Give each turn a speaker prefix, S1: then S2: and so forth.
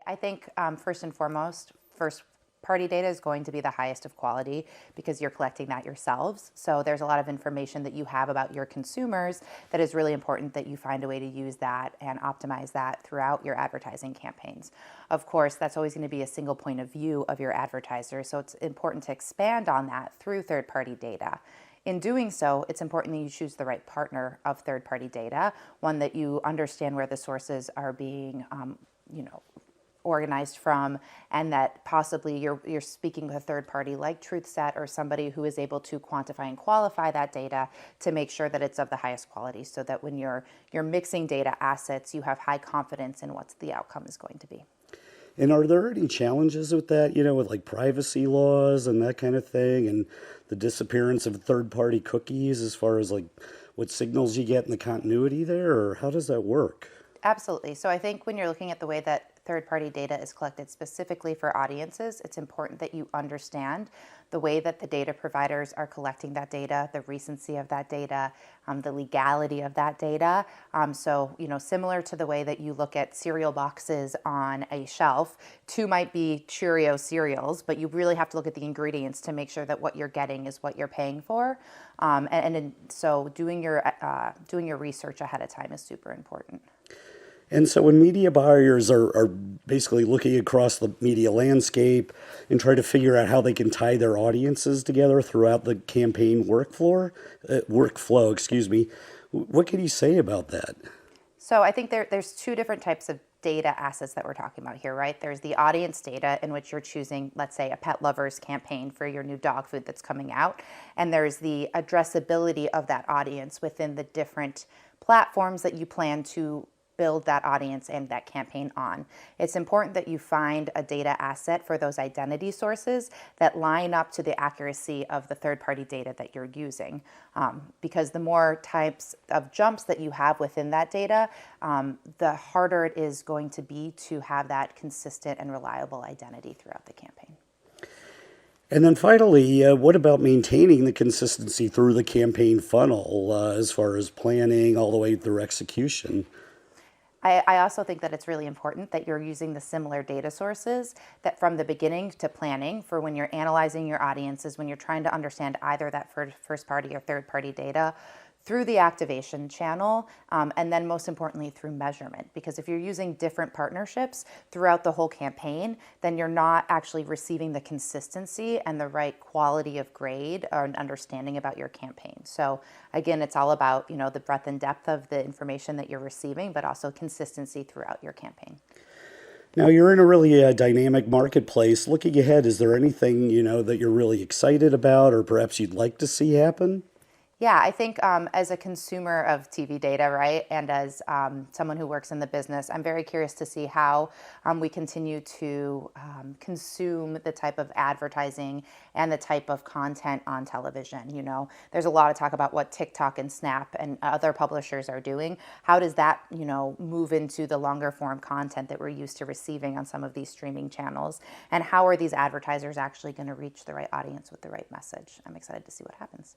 S1: I think first and foremost, first party data is going to be the highest of quality because you're collecting that yourselves. So there's a lot of information that you have about your consumers that is really important that you find a way to use that and optimize that throughout your advertising campaigns. Of course, that's always going to be a single point of view of your advertiser. So it's important to expand on that through third-party data. In doing so, it's important that you choose the right partner of third-party data, one that you understand where the sources are being, organized from, and that possibly you're speaking with a third party like TruthSet or somebody who is able to quantify and qualify that data to make sure that it's of the highest quality, so that when you're mixing data assets, you have high confidence in what the outcome is going to be.
S2: And are there any challenges with that, with like privacy laws and that kind of thing, and the disappearance of third-party cookies as far as like what signals you get in the continuity there, or how does that work?
S1: Absolutely. So I think when you're looking at the way that third-party data is collected specifically for audiences, it's important that you understand the way that the data providers are collecting that data, the recency of that data, the legality of that data. Similar to the way that you look at cereal boxes on a shelf, two might be Cheerio cereals, but you really have to look at the ingredients to make sure that what you're getting is what you're paying for. So doing your research ahead of time is super important.
S2: And so when media buyers are basically looking across the media landscape and try to figure out how they can tie their audiences together throughout the campaign workflow, what can you say about that?
S1: So I think there's two different types of data assets that we're talking about here, right? There's the audience data in which you're choosing, let's say, a pet lovers campaign for your new dog food that's coming out. And there's the addressability of that audience within the different platforms that you plan to build that audience and that campaign on. It's important that you find a data asset for those identity sources that line up to the accuracy of the third-party data that you're using. Because the more types of jumps that you have within that data, the harder it is going to be to have that consistent and reliable identity throughout the campaign.
S2: And then finally, what about maintaining the consistency through the campaign funnel as far as planning all the way through execution?
S1: I also think that it's really important that you're using the similar data sources that from the beginning to planning for when you're analyzing your audiences, when you're trying to understand either that first party or third party data through the activation channel, and then most importantly through measurement. Because if you're using different partnerships throughout the whole campaign, then you're not actually receiving the consistency and the right quality of grade or an understanding about your campaign. So again, it's all about the breadth and depth of the information that you're receiving, but also consistency throughout your campaign.
S2: Now, you're in a really dynamic marketplace. Looking ahead, is there anything that you're really excited about, or perhaps you'd like to see happen?
S1: Yeah, I think as a consumer of TV data, right, and as someone who works in the business, I'm very curious to see how we continue to consume the type of advertising and the type of content on television. There's a lot of talk about what TikTok and Snap and other publishers are doing. How does that, move into the longer form content that we're used to receiving on some of these streaming channels? And how are these advertisers actually going to reach the right audience with the right message? I'm excited to see what happens.